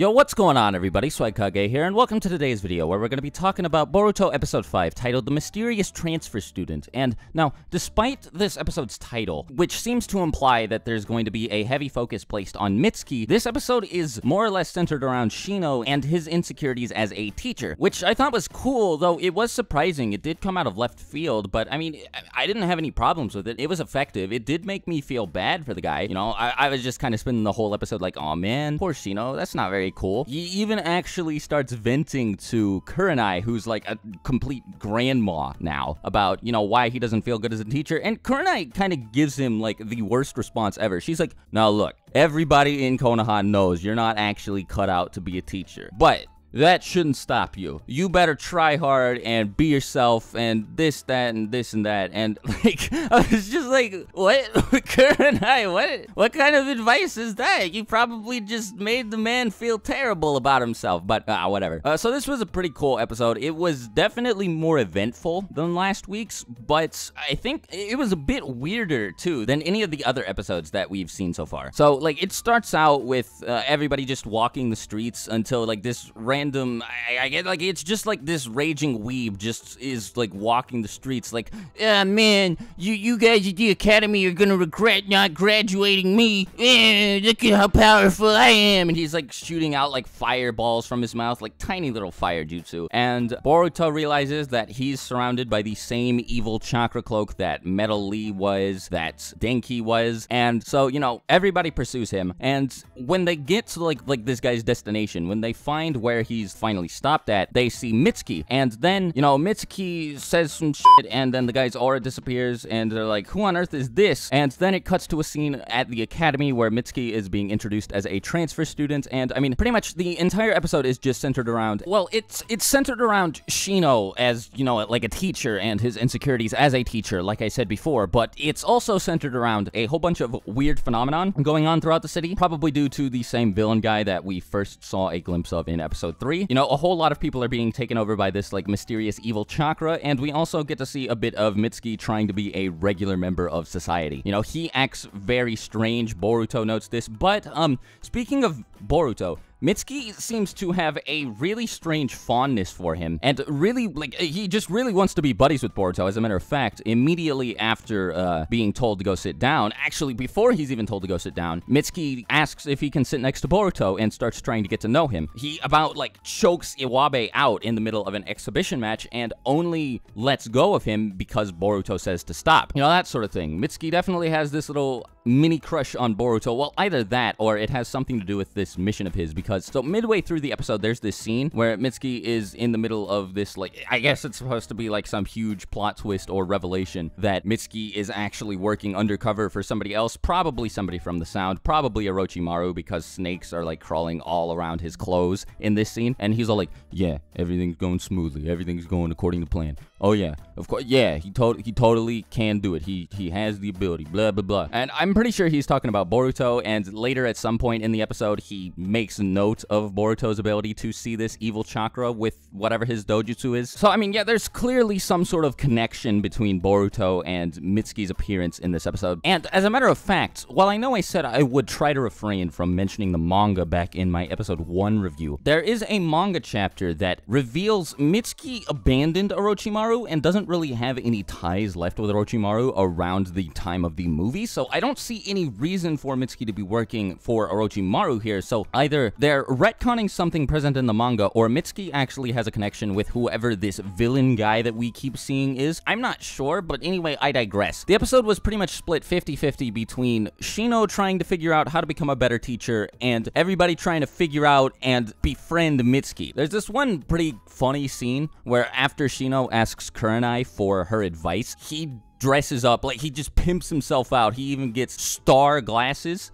Yo, what's going on, everybody? Swagkage here, and welcome to today's video, where we're going to be talking about Boruto Episode 5, titled The Mysterious Transfer Student. And now, despite this episode's title, which seems to imply that there's going to be a heavy focus placed on Mitsuki, this episode is more or less centered around Shino and his insecurities as a teacher, which I thought was cool, though it was surprising. It did come out of left field, but I mean, I didn't have any problems with it. It was effective. It did make me feel bad for the guy. You know, I was just kind of spending the whole episode like, oh man, poor Shino, that's not very cool. He even actually starts venting to Kurenai, who's like a complete grandma now, about, you know, why he doesn't feel good as a teacher. And Kurenai kind of gives him like the worst response ever. She's like, now look, everybody in Konoha knows you're not actually cut out to be a teacher, but that shouldn't stop you. You better try hard and be yourself and this, that, and this and that. And like, I was just like, what? Kurenai, what kind of advice is that? You probably just made the man feel terrible about himself, but whatever. So this was a pretty cool episode. It was definitely more eventful than last week's, but I think it was a bit weirder too than any of the other episodes that we've seen so far. So like, it starts out with everybody just walking the streets until like this random, I get like, it's just like this raging weeb just is like walking the streets like, yeah, man, you guys at the academy are gonna regret not graduating me. Look at how powerful I am. And he's like shooting out like fireballs from his mouth, like tiny little fire jutsu. And Boruto realizes that he's surrounded by the same evil chakra cloak that Metal Lee was, that Denki was. And so, you know, everybody pursues him. And when they get to like this guy's destination, when they find where he's finally stopped at, they see Mitsuki. And then, you know, Mitsuki says some shit, and then the guy's aura disappears, and they're like, who on earth is this? And then it cuts to a scene at the academy where Mitsuki is being introduced as a transfer student. And I mean, pretty much the entire episode is just centered around, well, it's centered around Shino as, you know, like a teacher and his insecurities as a teacher, like I said before, but it's also centered around a whole bunch of weird phenomenon going on throughout the city, probably due to the same villain guy that we first saw a glimpse of in episode 3. You know, a whole lot of people are being taken over by this like mysterious evil chakra, and we also get to see a bit of Mitsuki trying to be a regular member of society. You know, he acts very strange. Boruto notes this, but speaking of Boruto, Mitsuki seems to have a really strange fondness for him, and really, like, he just really wants to be buddies with Boruto. As a matter of fact, immediately after being told to go sit down, actually before he's even told to go sit down, Mitsuki asks if he can sit next to Boruto and starts trying to get to know him. He about, like, chokes Iwabe out in the middle of an exhibition match and only lets go of him because Boruto says to stop. You know, that sort of thing. Mitsuki definitely has this little mini crush on Boruto. Well, either that or it has something to do with this mission of his, because so midway through the episode, there's this scene where Mitsuki is in the middle of this, like, I guess it's supposed to be like some huge plot twist or revelation that Mitsuki is actually working undercover for somebody else, probably somebody from the Sound, probably Orochimaru, because snakes are like crawling all around his clothes in this scene. And he's all like, yeah, everything's going smoothly, everything's going according to plan. Oh yeah, of course, yeah, he totally can do it. He has the ability, blah blah blah. And I'm pretty sure he's talking about Boruto, and later at some point in the episode, he makes a note of Boruto's ability to see this evil chakra with whatever his dojutsu is. So I mean, yeah, there's clearly some sort of connection between Boruto and Mitsuki's appearance in this episode. And as a matter of fact, while I know I said I would try to refrain from mentioning the manga back in my episode 1 review, there is a manga chapter that reveals Mitsuki abandoned Orochimaru and doesn't really have any ties left with Orochimaru around the time of the movie, so I don't see any reason for Mitsuki to be working for Orochimaru here. So either they're retconning something present in the manga, or Mitsuki actually has a connection with whoever this villain guy that we keep seeing is. I'm not sure, but anyway, I digress. The episode was pretty much split 50-50 between Shino trying to figure out how to become a better teacher and everybody trying to figure out and befriend Mitsuki. There's this one pretty funny scene where after Shino asks Kurenai for her advice, he dresses up, like he just pimps himself out. He even gets star glasses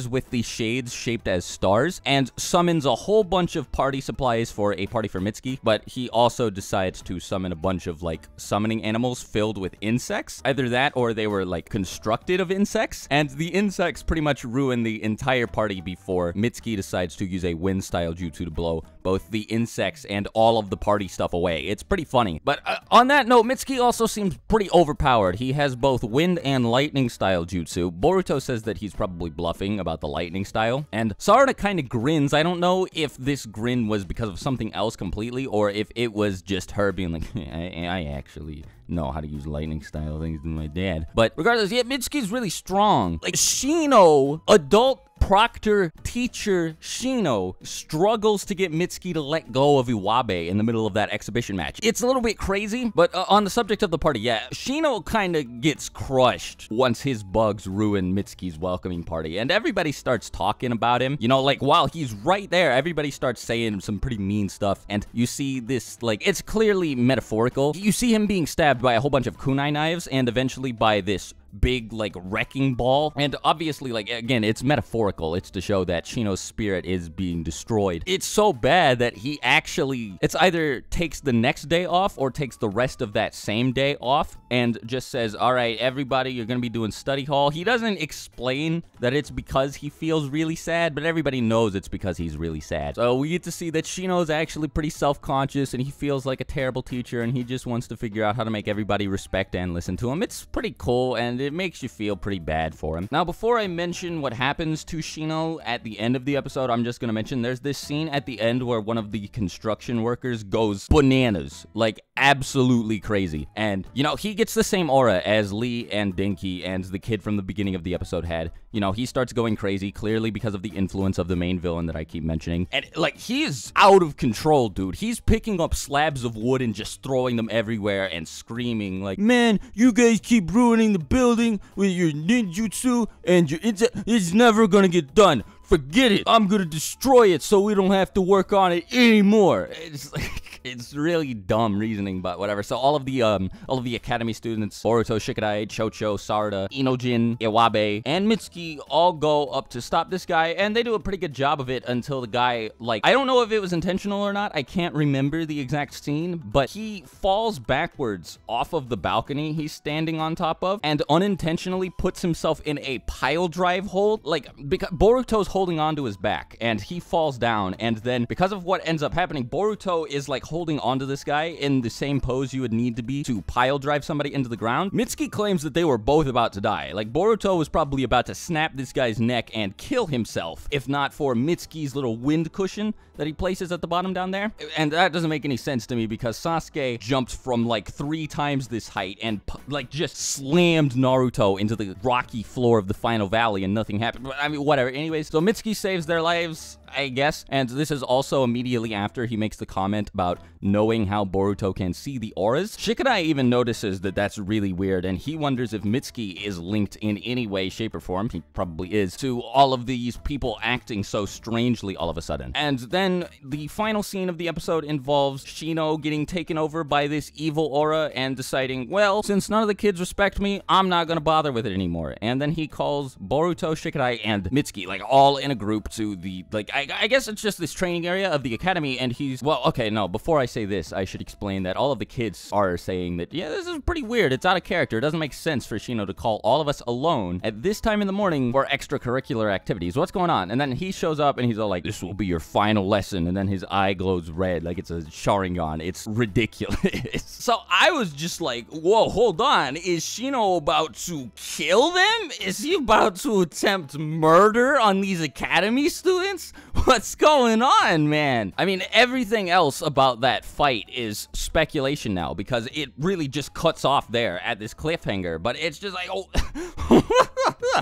with the shades shaped as stars, and summons a whole bunch of party supplies for a party for Mitsuki, but he also decides to summon a bunch of like summoning animals filled with insects. Either that or they were like constructed of insects, and the insects pretty much ruin the entire party before Mitsuki decides to use a wind style jutsu to blow both the insects and all of the party stuff away. It's pretty funny. But on that note, Mitsuki also seems pretty overpowered sword. He has both wind and lightning style jutsu. Boruto says that he's probably bluffing about the lightning style, and Sarada kind of grins. I don't know if this grin was because of something else completely, or if it was just her being like, I actually know how to use lightning style things to my dad. But regardless, yeah, Mitsuki's really strong. Like, Shino, adult proctor teacher Shino, struggles to get Mitsuki to let go of Iwabe in the middle of that exhibition match. It's a little bit crazy, but on the subject of the party, yeah, Shino kind of gets crushed once his bugs ruin Mitsuki's welcoming party, and everybody starts talking about him. You know, like, while he's right there, everybody starts saying some pretty mean stuff, and you see this, like, it's clearly metaphorical. You see him being stabbed by a whole bunch of kunai knives, and eventually by this big, like, wrecking ball. And obviously, like, again, it's metaphorical. It's to show that Shino's spirit is being destroyed. It's so bad that he actually, it's either takes the next day off or takes the rest of that same day off and just says, all right, everybody, you're gonna be doing study hall. He doesn't explain that it's because he feels really sad, but everybody knows it's because he's really sad. So we get to see that Shino's actually pretty self-conscious, and he feels like a terrible teacher, and he just wants to figure out how to make everybody respect and listen to him. It's pretty cool, and it makes you feel pretty bad for him. Now, before I mention what happens to Shino at the end of the episode, I'm just gonna mention there's this scene at the end where one of the construction workers goes bananas, like absolutely crazy. And, you know, he gets the same aura as Lee and Denki and the kid from the beginning of the episode had. You know, he starts going crazy, clearly because of the influence of the main villain that I keep mentioning. And, like, he is out of control, dude. He's picking up slabs of wood and just throwing them everywhere and screaming like, man, you guys keep ruining the building with your ninjutsu, and it's never gonna get done. Forget it. I'm gonna destroy it so we don't have to work on it anymore. It's like, it's really dumb reasoning, but whatever. So all of the academy students, Boruto, Shikadai, Chocho, Sarada, Inojin, Iwabe, and Mitsuki all go up to stop this guy, and they do a pretty good job of it until the guy, like, I don't know if it was intentional or not. I can't remember the exact scene, but he falls backwards off of the balcony he's standing on top of and unintentionally puts himself in a pile drive hold, like, because Boruto's holding onto his back, and he falls down, and then because of what ends up happening, Boruto is like holding onto this guy in the same pose you would need to be to pile drive somebody into the ground. Mitsuki claims that they were both about to die. Like, Boruto was probably about to snap this guy's neck and kill himself, if not for Mitsuki's little wind cushion that he places at the bottom down there. And that doesn't make any sense to me, because Sasuke jumped from like 3 times this height and like just slammed Naruto into the rocky floor of the final valley and nothing happened. But I mean, whatever. Anyways, so Mitsuki saves their lives, I guess, and this is also immediately after he makes the comment about knowing how Boruto can see the auras. Shikadai even notices that that's really weird, and he wonders if Mitsuki is linked in any way, shape, or form, he probably is, to all of these people acting so strangely all of a sudden. And then the final scene of the episode involves Shino getting taken over by this evil aura and deciding, well, since none of the kids respect me, I'm not gonna bother with it anymore. And then he calls Boruto, Shikadai, and Mitsuki, like, all in a group to the, like, I guess it's just this training area of the academy, and he's, well, okay, no, before I say this, I should explain that all of the kids are saying that, yeah, this is pretty weird, it's out of character, it doesn't make sense for Shino to call all of us alone at this time in the morning for extracurricular activities. What's going on? And then he shows up, and he's all like, this will be your final lesson, and then his eye glows red like it's a Sharingan. It's ridiculous. So I was just like, whoa, hold on, is Shino about to kill them? Is he about to attempt murder on these academy students? What's going on, man? I mean, everything else about that fight is speculation now, because it really just cuts off there at this cliffhanger, but it's just like, oh,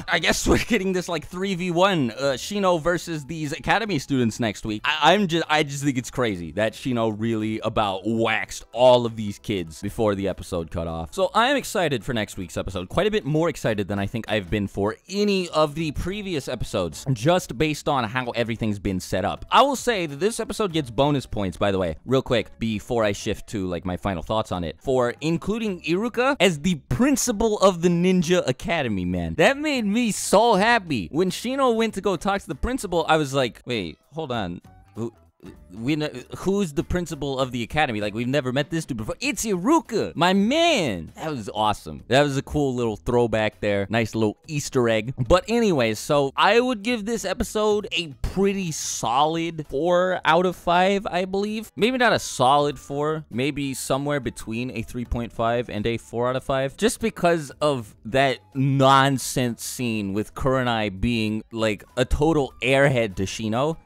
I guess we're getting this like 3v1 Shino versus these academy students next week. I just think it's crazy that Shino really about waxed all of these kids before the episode cut off. So I'm excited for next week's episode, quite a bit more excited than I think I've been for any of the previous episodes, just based on how everything's been set up. I will say that this episode gets bonus points, by the way, real quick, before I shift to like my final thoughts on it, for including Iruka as the principal of the Ninja Academy, man. That made me so happy. When Shino went to go talk to the principal, I was like, wait, hold on. who's the principal of the academy? Like, we've never met this dude before. It's Iruka, my man. That was awesome. That was a cool little throwback there. Nice little Easter egg. But anyways, so I would give this episode a pretty solid 4 out of 5, I believe. Maybe not a solid 4, maybe somewhere between a 3.5 and a 4 out of 5. Just because of that nonsense scene with Kurenai being like a total airhead to Shino.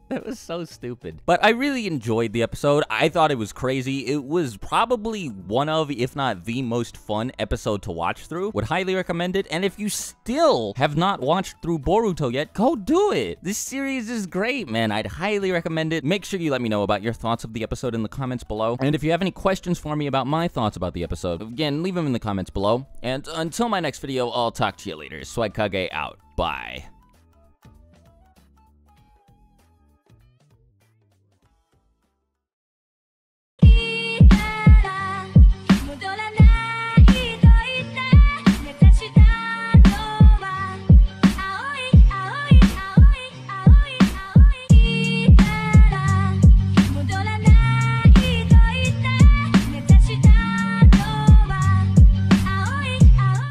That was so stupid. But I really enjoyed the episode. I thought it was crazy. It was probably one of, if not the most fun episode to watch through. Would highly recommend it. And if you still have not watched through Boruto yet, go do it. This series is great, man. I'd highly recommend it. Make sure you let me know about your thoughts of the episode in the comments below. And if you have any questions for me about my thoughts about the episode, again, leave them in the comments below. And until my next video, I'll talk to you later. Swagekage out. Bye.